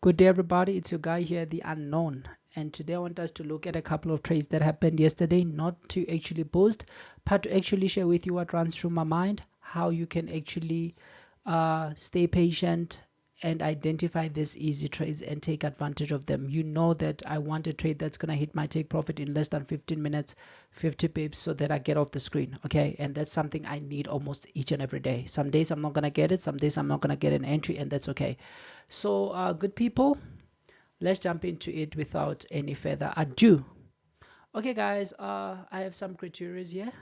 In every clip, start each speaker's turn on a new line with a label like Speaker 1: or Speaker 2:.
Speaker 1: Good day, everybody. It's your guy here, the unknown. And today I want us to look at a couple of trades that happened yesterday, not to actually post, but to actually share with you what runs through my mind, how you can actually stay patient and identify these easy trades and take advantage of them. You know that I want a trade that's going to hit my take profit in less than 15 minutes, 50 pips, so that I get off the screen. Okay. And that's something I need almost each and every day. Some days I'm not going to get it. Some days I'm not going to get an entry, and that's okay. So good people, let's jump into it without any further ado. Okay guys, I have some criteria here.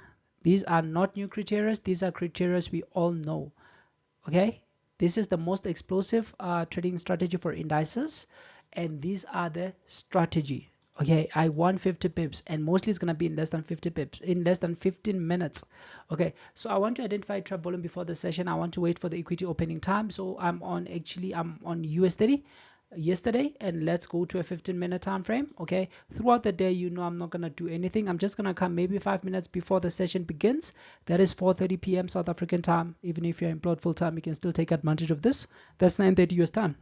Speaker 1: These are not new criteria. These are criteria we all know. Okay, this is the most explosive trading strategy for indices, and these are the strategy. Okay, I want 50 pips, and mostly it's going to be in less than 50 pips in less than 15 minutes. Okay, so I want to identify trap volume before the session. I want to wait for the equity opening time. So I'm on US30 yesterday, and let's go to a 15-minute time frame. Okay, throughout the day, you know, I'm not gonna do anything. I'm just gonna come maybe 5 minutes before the session begins. That is 4:30 p.m. South African time. Even if you're employed full time, you can still take advantage of this. That's 9:30 US time.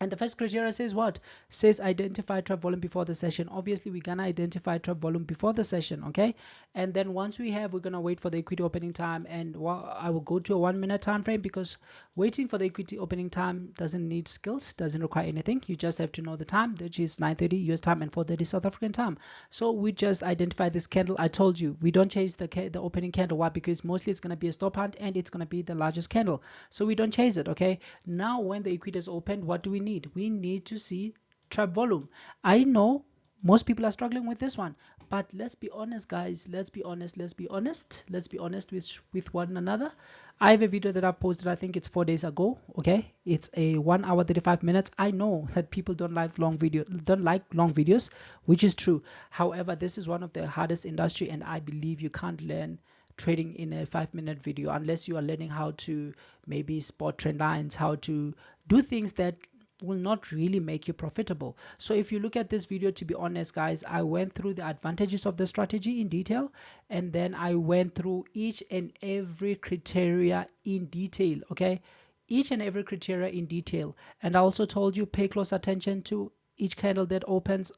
Speaker 1: And the first criteria says what? Says identify trap volume before the session. Obviously, we're gonna identify trap volume before the session, okay? And then once we have, we're gonna wait for the equity opening time, and I will go to a 1 minute time frame, because waiting for the equity opening time doesn't need skills, doesn't require anything. You just have to know the time, which is 9:30 US time and 4:30 South African time. So we just identify this candle. I told you we don't chase the opening candle. Why? Because mostly it's gonna be a stop hunt, and it's gonna be the largest candle. So we don't chase it, okay? Now when the equity is opened, what do we need? We need to see trap volume. I know most people are struggling with this one, but let's be honest, guys. Let's be honest with one another. I have a video that I posted, I think it's 4 days ago. Okay, it's a 1 hour 35 minutes. I know that people don't like long videos, which is true. However, this is one of the hardest industry, and I believe you can't learn trading in a 5 minute video unless you are learning how to maybe spot trend lines, how to do things that will not really make you profitable. So if you look at this video, to be honest, guys, I went through the advantages of the strategy in detail, and then I went through each and every criteria in detail. Okay, each and every criteria in detail. And I also told you, pay close attention to each candle that opens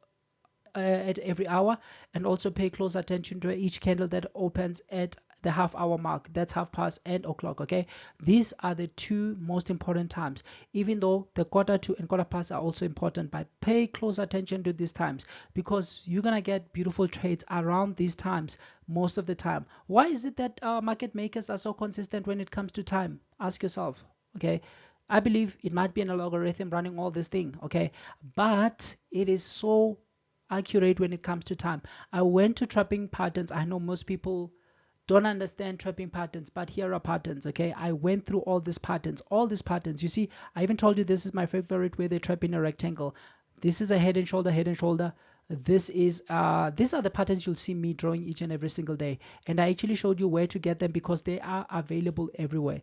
Speaker 1: at every hour, and also pay close attention to each candle that opens at the half-hour mark. That's half past and o'clock. Okay, these are the two most important times, even though the quarter to and quarter past are also important, but pay close attention to these times, because you're gonna get beautiful trades around these times most of the time. Why is it that market makers are so consistent when it comes to time? Ask yourself. Okay, I believe it might be an algorithm running all this thing, okay, but it is so accurate when it comes to time. I went to trapping patterns. I know most people don't understand trapping patterns, but here are patterns. Okay, I went through all these patterns. You see, I even told you this is my favorite way they trap in a rectangle. This is a head and shoulder. This is these are the patterns you'll see me drawing each and every single day, and I actually showed you where to get them, because they are available everywhere.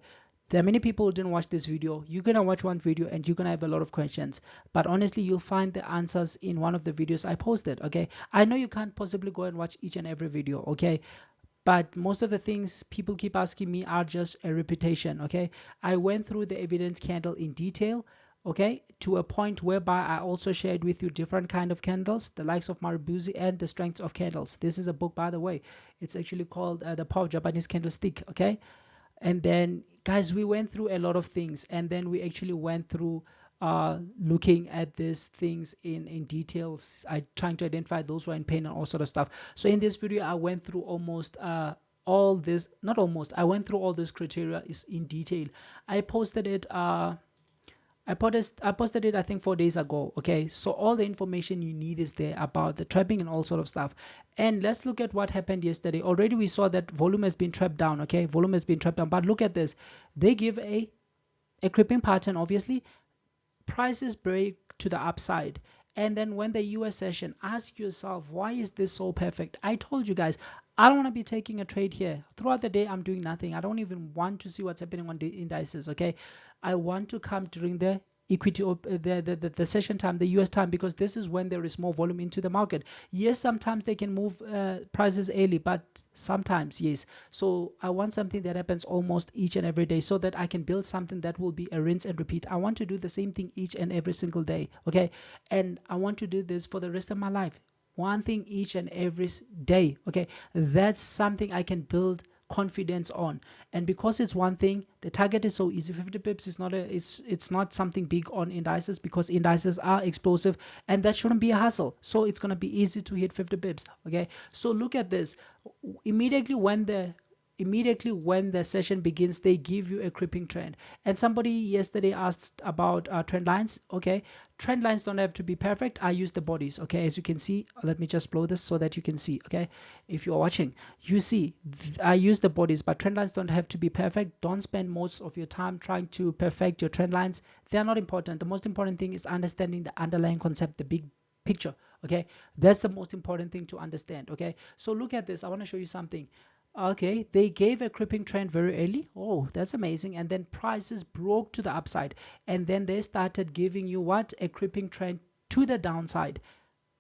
Speaker 1: There are many people who didn't watch this video. You're gonna watch one video and you're gonna have a lot of questions, but honestly, you'll find the answers in one of the videos I posted. Okay, I know you can't possibly go and watch each and every video, okay, but most of the things people keep asking me are just a repetition. Okay, I went through the evidence candle in detail, okay, to a point whereby I also shared with you different kind of candles, the likes of Maribuzi and the strengths of candles. This is a book, by the way. It's actually called The Power of Japanese Candlestick. Okay, and then, guys, we went through a lot of things, and then we actually went through looking at these things in details. I trying to identify those who are in pain and all sort of stuff. So in this video, I went through almost all this, not almost, I went through all this criteria is in detail. I posted it I posted it, I think, 4 days ago. Okay, so all the information you need is there about the trapping and all sort of stuff. And let's look at what happened yesterday. Already we saw that volume has been trapped down. Okay, volume has been trapped down, but look at this. They give a creeping pattern. Obviously, prices break to the upside, and then when the US session, ask yourself, why is this so perfect? I told you guys, I don't want to be taking a trade here. Throughout the day, I'm doing nothing. I don't even want to see what's happening on the indices. Okay, I want to come during the equity the session time, the US time, because this is when there is more volume into the market. Yes, sometimes they can move prices early, but sometimes yes. So I want something that happens almost each and every day, so that I can build something that will be a rinse and repeat. I want to do the same thing each and every single day, okay? And I want to do this for the rest of my life, one thing each and every day, okay? That's something I can build confidence on. And because it's one thing, the target is so easy. 50 pips is not it's not something big on indices, because indices are explosive, and that shouldn't be a hassle. So it's going to be easy to hit 50 pips, okay? So look at this. Immediately when the session begins, they give you a creeping trend. And somebody yesterday asked about trend lines. Okay, trend lines don't have to be perfect. I use the bodies, okay? As you can see, let me just blow this so that you can see, okay? If you're watching, you see I use the bodies, but trend lines don't have to be perfect. Don't spend most of your time trying to perfect your trend lines. They're not important. The most important thing is understanding the underlying concept, the big picture, okay? That's the most important thing to understand, okay? So look at this. I want to show you something. Okay, they gave a creeping trend very early. Oh, that's amazing. And then prices broke to the upside, and then they started giving you what? A creeping trend to the downside,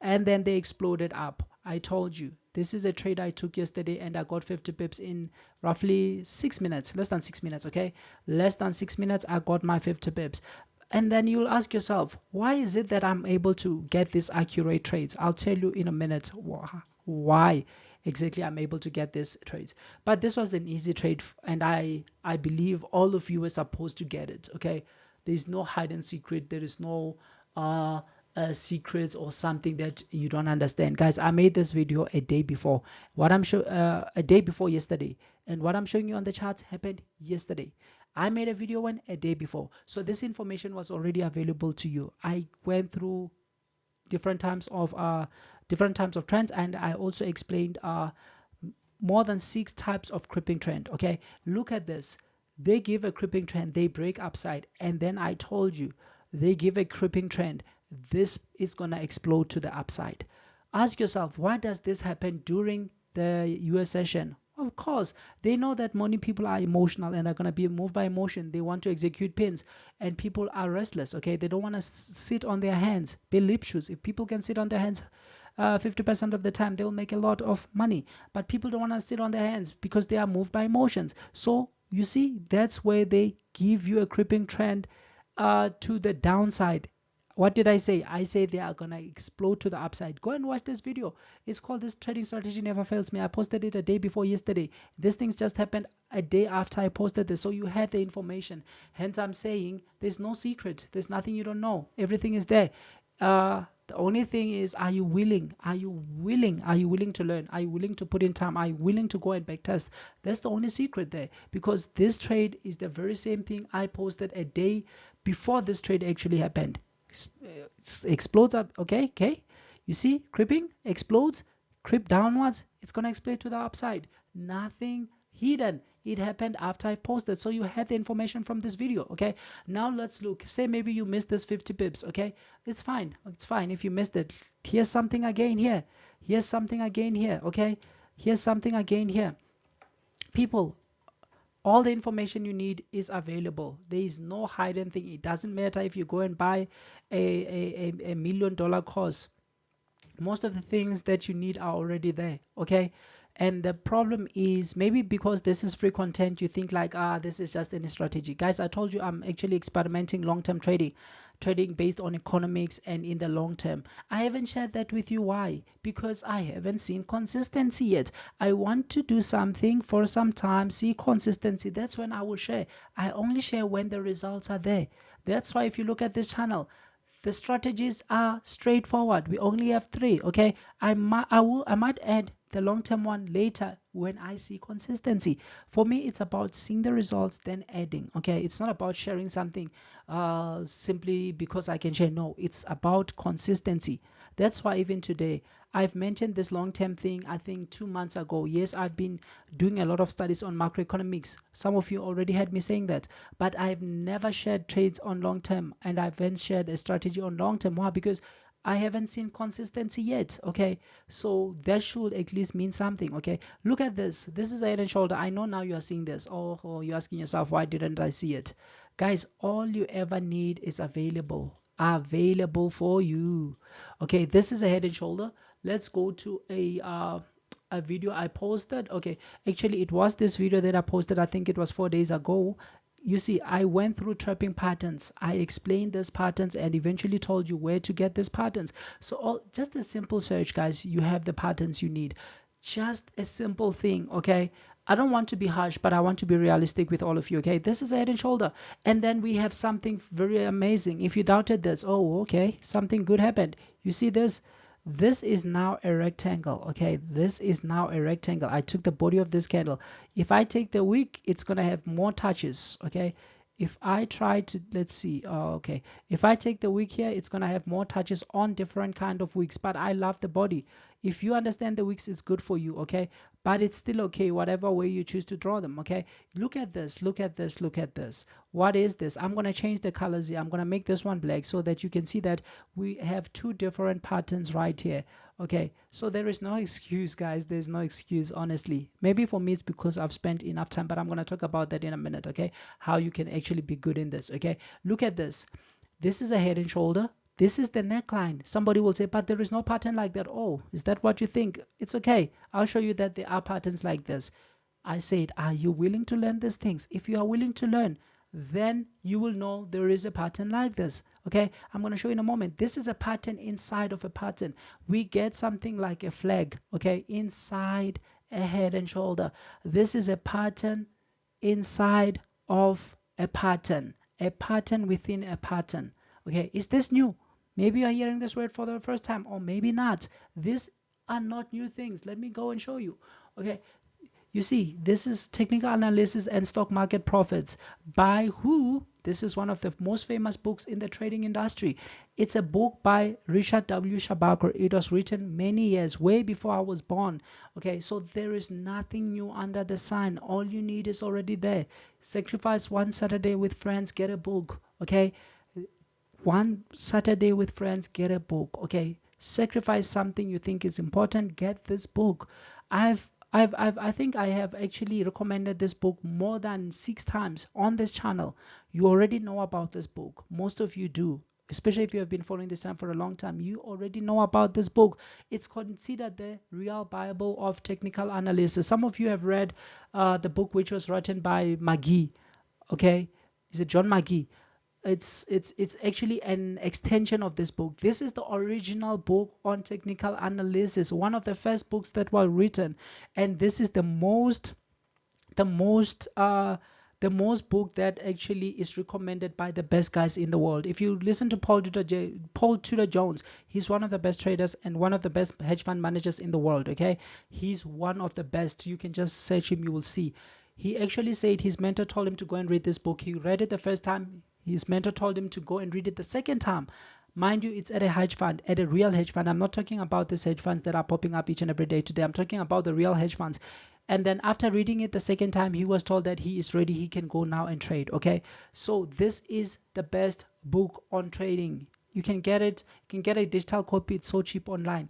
Speaker 1: and then they exploded up. I told you, this is a trade I took yesterday, and I got 50 pips in roughly 6 minutes, less than 6 minutes. Okay, less than 6 minutes, I got my 50 pips. And then you'll ask yourself, why is it that I'm able to get these accurate trades? I'll tell you in a minute why exactly I'm able to get these trades. But this was an easy trade, and I believe all of you were supposed to get it, okay? There's no hide and secret. There is no secrets or something that you don't understand. Guys, I made this video a day before. What I'm a day before yesterday, and what I'm showing you on the charts happened yesterday. I made a video one a day before, so this information was already available to you. I went through different types of trends, and I also explained more than 6 types of creeping trend. Okay, look at this. They give a creeping trend, they break upside, and then I told you they give a creeping trend, this is gonna explode to the upside. Ask yourself, why does this happen during the US session? Of course, they know that many people are emotional and are going to be moved by emotion. They want to execute pins, and people are restless, okay? They don't want to sit on their hands, be lip shoes. If people can sit on their hands 50% of the time, they'll make a lot of money. But people don't want to sit on their hands because they are moved by emotions. So you see, that's where they give you a creeping trend to the downside. What did I say? I say they are gonna explode to the upside. Go and watch this video. It's called This Trading Strategy Never Fails Me. I posted it a day before yesterday. This things just happened a day after I posted this, so you had the information. Hence I'm saying there's no secret, there's nothing you don't know, everything is there. The only thing is, are you willing to learn? Are you willing to put in time? Are you willing to go and back test? That's the only secret there, because this trade is the very same thing I posted a day before this trade actually happened. Explodes up, okay, you see, creeping, explodes, creep downwards, it's gonna explode to the upside. Nothing hidden, it happened after I posted, so you had the information from this video. Okay, now let's look. Say maybe you missed this 50 pips. Okay, it's fine if you missed it. Here's something again here, here's something again here, okay, here's something again here. People, all the information you need is available. There is no hidden thing. It doesn't matter if you go and buy a $1 million course. Most of the things that you need are already there, okay? And the problem is, maybe because this is free content, you think like, this is just any strategy. Guys, I told you I'm actually experimenting long-term trading based on economics and in the long term. I haven't shared that with you. Why? Because I haven't seen consistency yet. I want to do something for some time, see consistency. That's when I will share. I only share when the results are there. That's why if you look at this channel, the strategies are straightforward. We only have 3. Okay, I might add the long-term one later when I see consistency. For me, it's about seeing the results, then adding. Okay, it's not about sharing something simply because I can share. No, it's about consistency. That's why even today I've mentioned this long-term thing, I think 2 months ago. Yes, I've been doing a lot of studies on macroeconomics. Some of you already heard me saying that, but I've never shared trades on long-term, and I haven't shared a strategy on long-term. Why? Because I haven't seen consistency yet. Okay, so that should at least mean something. Okay, look at this. This is a head and shoulder. I know now you are seeing this. Oh, you're asking yourself, why didn't I see it? Guys, all you ever need is available for you. Okay, this is a head and shoulder. Let's go to a video I posted. Okay, actually it was this video that I posted, I think it was 4 days ago. You see, I went through trapping patterns. I explained these patterns and eventually told you where to get these patterns. So just a simple search, guys, you have the patterns you need. Just a simple thing. Okay, I don't want to be harsh, but I want to be realistic with all of you. Okay, this is a head and shoulder, and then we have something very amazing. If you doubted this, oh, okay, something good happened. You see this? This is now a rectangle. Okay, this is now a rectangle. I took the body of this candle. If I take the wick, it's gonna have more touches. Okay, if I try to, let's see, okay, if I take the wick here, it's gonna have more touches on different kind of wicks, but I love the body. If you understand the wicks, it's good for you. Okay, but it's still okay whatever way you choose to draw them. Okay, look at this, look at this, look at this. What is this? I'm going to change the colors here. I'm going to make this one black so that you can see that we have two different patterns right here. Okay, so there is no excuse, guys. There's no excuse, honestly. Maybe for me it's because I've spent enough time, but I'm going to talk about that in a minute. Okay, how you can actually be good in this. Okay, look at this. This is a head and shoulder. This is the neckline. Somebody will say, but there is no pattern like that. Oh, is that what you think? It's okay. I'll show you that there are patterns like this. I said, are you willing to learn these things? If you are willing to learn, then you will know there is a pattern like this. Okay, I'm going to show you in a moment. This is a pattern inside of a pattern. We get something like a flag, okay, inside a head and shoulder. This is a pattern inside of a pattern within a pattern. Okay, is this new? Maybe you're hearing this word for the first time, or maybe not. These are not new things. Let me go and show you. Okay, you see, this is technical analysis and stock market profits by who? This is one of the most famous books in the trading industry. It's a book by Richard W. Shabakar. It was written many years, way before I was born. Okay, so there is nothing new under the sun. All you need is already there. Sacrifice one Saturday with friends, get a book. Okay, one Saturday with friends, get a book. Okay, sacrifice something you think is important, get this book. I think I have actually recommended this book more than 6 times on this channel. You already know about this book. Most of you do, especially if you have been following this time for a long time. You already know about this book. It's considered the real Bible of technical analysis. Some of you have read the book which was written by McGee. Okay, is it John McGee? It's actually an extension of this book. This is the original book on technical analysis, one of the first books that were written, and this is the most book that actually is recommended by the best guys in the world. If you listen to Paul Tudor Jones, he's one of the best traders and one of the best hedge fund managers in the world. Okay, he's one of the best. You can just search him, you will see. He actually said his mentor told him to go and read this book. He read it the first time. His mentor told him to go and read it the second time. Mind you, it's at a hedge fund, at a real hedge fund. I'm not talking about these hedge funds that are popping up each and every day today. I'm talking about the real hedge funds. And then after reading it the second time, he was told that he is ready. He can go now and trade. Okay, so this is the best book on trading. You can get it. You can get a digital copy. It's so cheap online.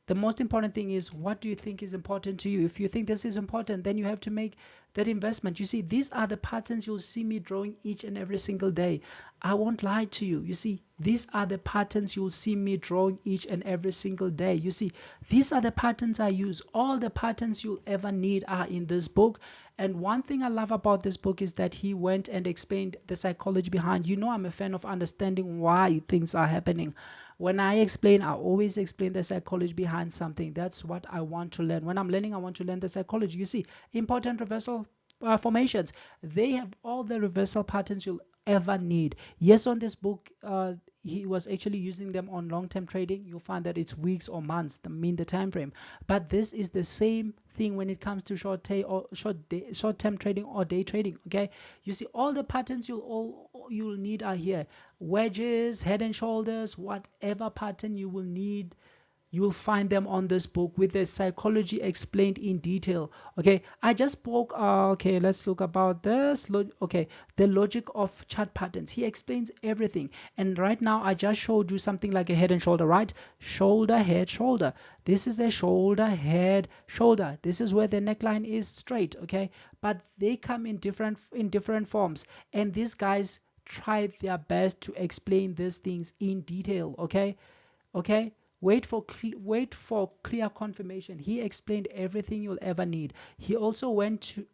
Speaker 1: The most important thing is, what do you think is important to you? If you think this is important, then you have to make that investment. You see, these are the patterns you'll see me drawing each and every single day. I won't lie to you. You see, these are the patterns you'll see me drawing each and every single day. You see, these are the patterns I use. All the patterns you'll ever need are in this book. And one thing I love about this book is that he went and explained the psychology behind. You know, I'm a fan of understanding why things are happening. When I explain, I always explain the psychology behind something. That's what I want to learn. When I'm learning, I want to learn the psychology. You see, important reversal formations, they have all the reversal patterns you'll ever need. Yes, on this book, he was actually using them on long-term trading. You'll find that it's weeks or months, the time frame. But this is the same thing when it comes to short-term trading or day trading. Okay, you see, all the patterns you'll need are here. Wedges, head and shoulders, whatever pattern you will need, you'll find them on this book with the psychology explained in detail. Okay, I just spoke okay, let's look about this. Okay, the logic of chart patterns. He explains everything, and right now I just showed you something like a head and shoulder, right? Shoulder, head, shoulder. This is a shoulder, head, shoulder. This is where the neckline is straight. Okay, but they come in different forms, and these guys tried their best to explain these things in detail. Okay, wait for clear confirmation. He explained everything you'll ever need. He also went to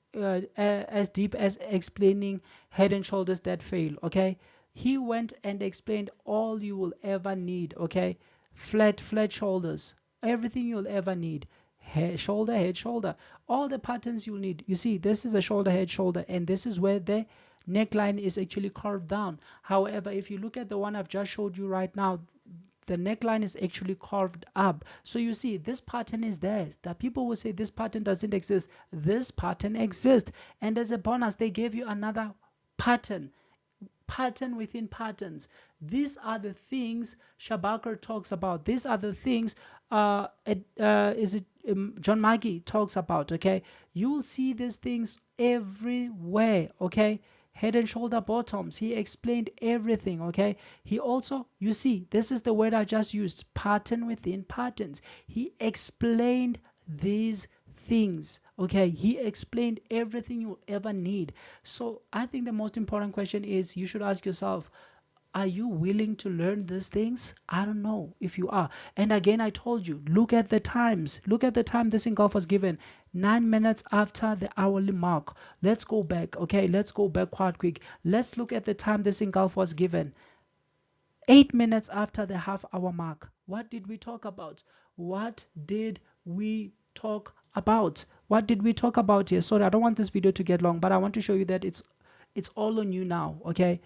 Speaker 1: as deep as explaining head and shoulders that fail. Okay, he went and explained all you will ever need. Okay, flat shoulders, everything you'll ever need. Shoulder, head, shoulder, all the patterns you'll need. You see, this is a shoulder, head, shoulder, and this is where the neckline is actually carved down. However, if you look at the one I've just showed you right now, the neckline is actually carved up. So you see, this pattern is there. That people will say this pattern doesn't exist. This pattern exists, and as a bonus they gave you another pattern within patterns. These are the things Shabakar talks about. These are the things John Maggie talks about. Okay, you will see these things everywhere. Okay, head and shoulder bottoms, he explained everything. Okay, he also, you see, this is the word I just used, pattern within patterns. He explained these things. Okay, he explained everything you'll ever need. So I think the most important question is, you should ask yourself, are you willing to learn these things? I don't know if you are. And again, I told you, look at the times. Look at the time this engulf was given. 9 minutes after the hourly mark. Let's go back. Okay, let's go back quite quick. Let's look at the time this engulf was given. 8 minutes after the half-hour mark. What did we talk about? What did we talk about? What did we talk about here? Sorry, I don't want this video to get long, but I want to show you that it's all on you now. Okay,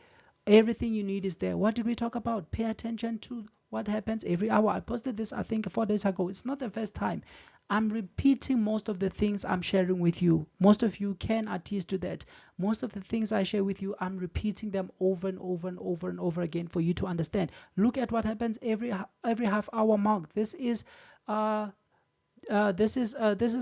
Speaker 1: everything you need is there. What did we talk about? Pay attention to what happens every hour. I posted this, I think, 4 days ago. It's not the first time. I'm repeating most of the things I'm sharing with you. Most of you can attest to that. Most of the things I share with you, I'm repeating them over and over and over and over again for you to understand. Look at what happens every half-hour mark. This is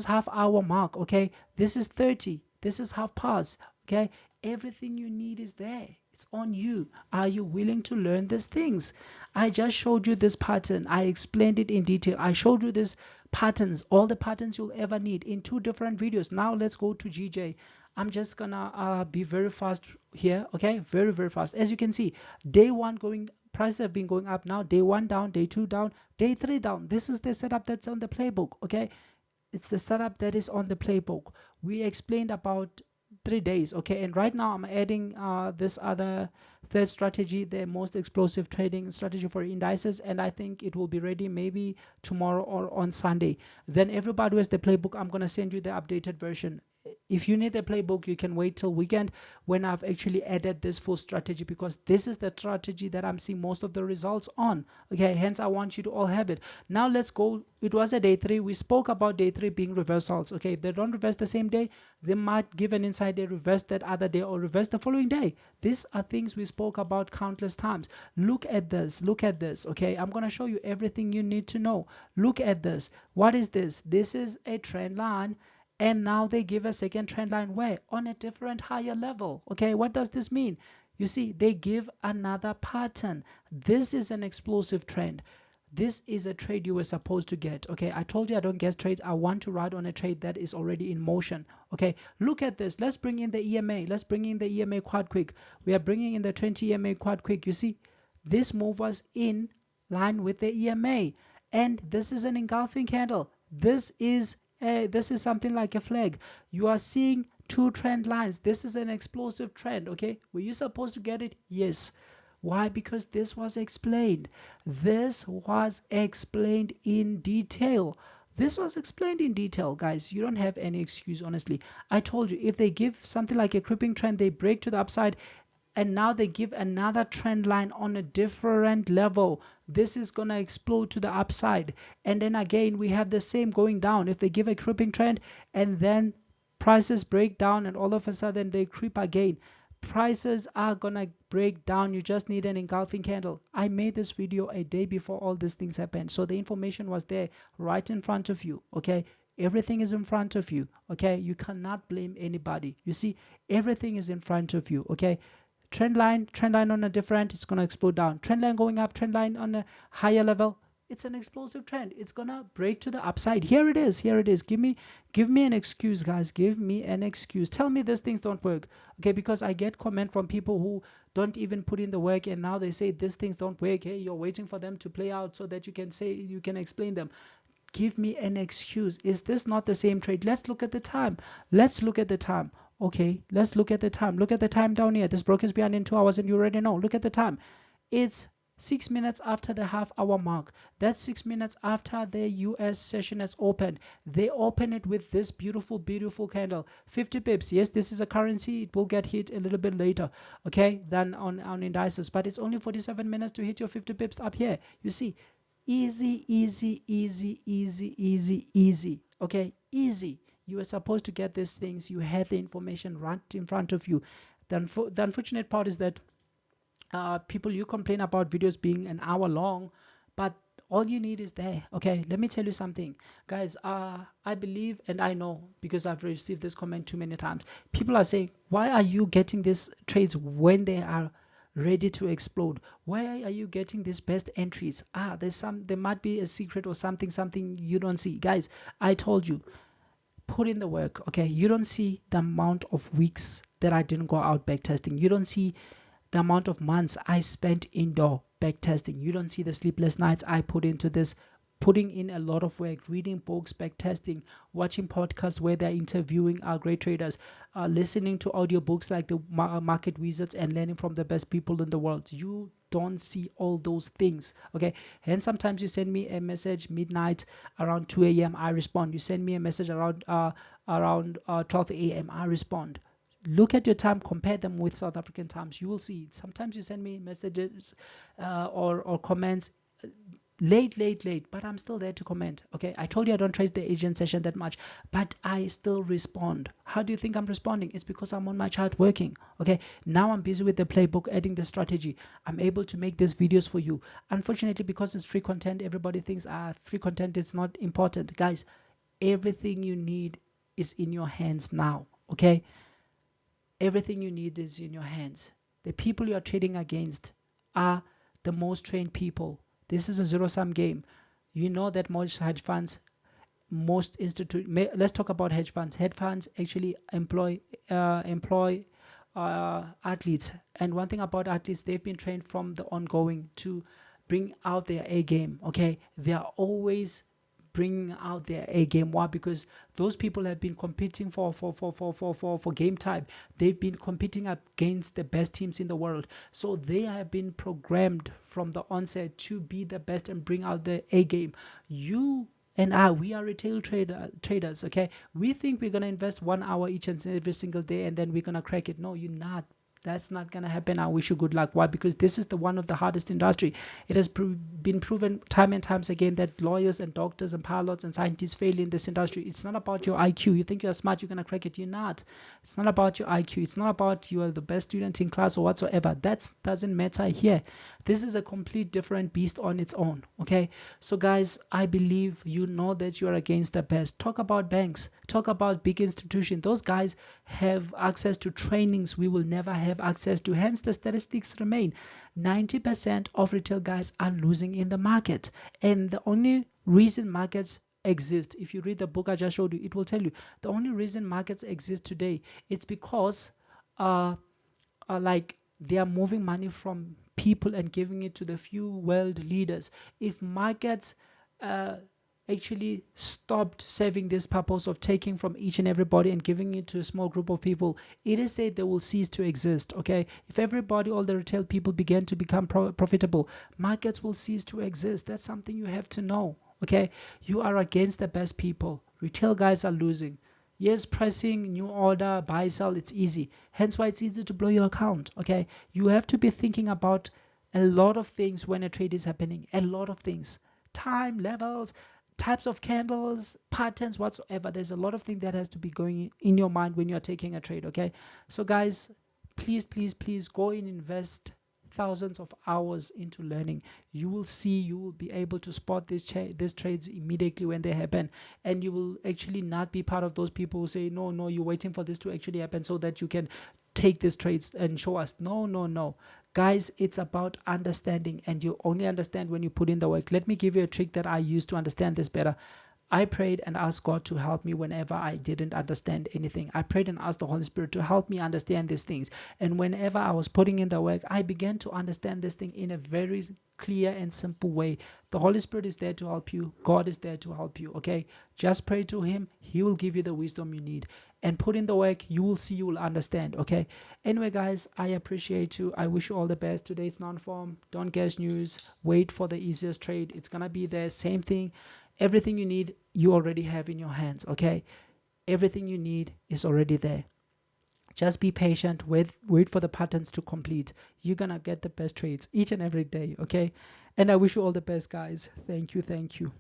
Speaker 1: half-hour mark. Okay, this is 30. This is half past. Okay, everything you need is there. It's on you. Are you willing to learn these things? I just showed you this pattern. I explained it in detail. I showed you these patterns, all the patterns you'll ever need in 2 different videos. Now let's go to GJ. I'm just gonna be very fast here. Okay, very fast. As you can see, day 1 prices have been going up. Now day 1 down, day 2 down, day 3 down. This is the setup that's on the playbook. Okay, it's the setup that is on the playbook. We explained about 3 days. Okay, and right now I'm adding this other third strategy, the most explosive trading strategy for indices, and I think it will be ready maybe tomorrow or on Sunday. Then everybody who has the playbook, I'm gonna send you the updated version. If you need the playbook, you can wait till weekend when I've actually added this full strategy, because this is the strategy that I'm seeing most of the results on. Okay, hence I want you to all have it. Now let's go. It was a day 3. We spoke about day 3 being reversals. Okay, if they don't reverse the same day, they might give an inside day, reverse that other day, or reverse the following day. These are things we spoke about countless times. Look at this. Look at this. Okay, I'm gonna show you everything you need to know. Look at this. What is this? This is a trend line. And now they give a second trend line where? On a different higher level. Okay, what does this mean? You see, they give another pattern. This is an explosive trend. This is a trade you were supposed to get. Okay, I told you I don't guess trades. I want to ride on a trade that is already in motion. Okay, look at this. Let's bring in the EMA. Let's bring in the EMA quite quick. We are bringing in the 20 EMA quite quick. You see, this move was in line with the EMA. And this is an engulfing candle. This is something like a flag. You are seeing 2 trend lines. This is an explosive trend. Okay, were you supposed to get it? Yes. Why? Because this was explained. This was explained in detail. This was explained in detail, guys. You don't have any excuse, honestly. I told you, if they give something like a creeping trend, they break to the upside, and now they give another trend line on a different level, this is gonna explode to the upside. And then again, we have the same going down. If they give a creeping trend and then prices break down and all of a sudden they creep again, Prices are gonna break down. You just need an engulfing candle. I made this video a day before all these things happened, so the information was there right in front of you. Okay, everything is in front of you. Okay, you cannot blame anybody. You see, everything is in front of you. Okay, trend line on a different, it's gonna explode down. Trend line going up, trend line on a higher level, it's an explosive trend. It's gonna break to the upside. Here it is, here it is. Give me an excuse, guys. Give me an excuse. Tell me these things don't work. Okay, because I get comment from people who don't even put in the work, and now they say these things don't work. Hey, you're waiting for them to play out so that you can say, you can explain them. Give me an excuse. Is this not the same trade? Let's look at the time. Let's look at the time. Okay, let's look at the time. Look at the time down here. This broke is behind in 2 hours, and you already know. Look at the time. It's 6 minutes after the half-hour mark. That's 6 minutes after the US session has opened. They open it with this beautiful, beautiful candle. 50 pips. Yes, this is a currency. It will get hit a little bit later, okay, than on indices. But it's only 47 minutes to hit your 50 pips up here. You see, easy, easy, easy, easy, easy, easy. Okay, easy. You were supposed to get these things. You had the information right in front of you. The unfortunate part is that people, you complain about videos being an hour long, but all you need is there. Okay, let me tell you something, guys. I believe, and I know because I've received this comment too many times, people are saying, why are you getting these trades when they are ready to explode? Why are you getting these best entries? There might be a secret or something you don't see. Guys, I told you, put in the work. Okay, you don't see the amount of weeks that I didn't go out back testing. You don't see the amount of months I spent indoor back testing. You don't see the sleepless nights I put into this, putting in a lot of work, reading books, back testing, watching podcasts where they're interviewing our great traders, listening to audiobooks like the Market Wizards, and learning from the best people in the world. You don't see all those things. Okay, and sometimes you send me a message midnight around 2 a.m. I respond. You send me a message around 12 a.m. I respond. Look at your time, compare them with South African times. You will see it. Sometimes you send me messages or comments late, but I'm still there to comment. Okay, I told you I don't trade the Asian session that much, but I still respond. How do you think I'm responding? It's because I'm on my chart working. Okay, now I'm busy with the playbook, adding the strategy. I'm able to make these videos for you. Unfortunately, because it's free content, everybody thinks free content is not important. Guys, everything you need is in your hands now. Okay, everything you need is in your hands. The people you are trading against are the most trained people. This is a zero-sum game. You know that most hedge funds, let's talk about hedge funds. Hedge funds actually employ athletes. And one thing about athletes, they've been trained from the ongoing to bring out their A game. Okay, they are always bringing out their A game. Why? Because those people have been competing for game time. They've been competing against the best teams in the world, so they have been programmed from the onset to be the best and bring out the A game. You and I, we are retail traders. Okay, we think we're gonna invest 1 hour each and every single day and then we're gonna crack it. No, you're not. That's not gonna happen. I wish you good luck. Why? Because this is the one of the hardest industry. It has been proven time and times again that lawyers and doctors and pilots and scientists fail in this industry. It's not about your IQ. You think you're smart, you're gonna crack it. You're not. It's not about your IQ. It's not about you are the best student in class or whatsoever. That doesn't matter here. This is a complete different beast on its own. Okay, so guys, I believe you know that you are against the best. Talk about banks. Talk about big institutions. Those guys have access to trainings we will never have access to. Hence, the statistics remain 90% of retail guys are losing in the market. And the only reason markets exist, if you read the book I just showed you, it will tell you the only reason markets exist today, it's because like they are moving money from people and giving it to the few world leaders. If markets actually stopped serving this purpose of taking from each and everybody and giving it to a small group of people, it is said they will cease to exist. Okay, if everybody, all the retail people began to become profitable, markets will cease to exist. That's something you have to know. Okay, you are against the best people. Retail guys are losing. Yes, pressing new order, buy, sell, it's easy. Hence why it's easy to blow your account. Okay, you have to be thinking about a lot of things when a trade is happening. A lot of things. Time, levels, types of candles, patterns, whatsoever. There's a lot of things that has to be going in your mind when you're taking a trade. Okay, so guys, please, please, please go and invest thousands of hours into learning. You will see, you will be able to spot these trades immediately when they happen, and you will actually not be part of those people who say, no, no, you're waiting for this to actually happen so that you can take these trades and show us. No, no, no, guys, it's about understanding, and you only understand when you put in the work. Let me give you a trick that I use to understand this better. I prayed and asked God to help me whenever I didn't understand anything. I prayed and asked the Holy Spirit to help me understand these things. And whenever I was putting in the work, I began to understand this thing in a very clear and simple way. The Holy Spirit is there to help you. God is there to help you, okay? Just pray to Him. He will give you the wisdom you need. And put in the work, you will see, you will understand, okay? Anyway, guys, I appreciate you. I wish you all the best. Today's non-form. Don't guess news. Wait for the easiest trade. It's going to be there. Same thing. Everything you need, you already have in your hands, okay? Everything you need is already there. Just be patient, wait for the patterns to complete. You're gonna get the best trades each and every day, okay? And I wish you all the best, guys. Thank you.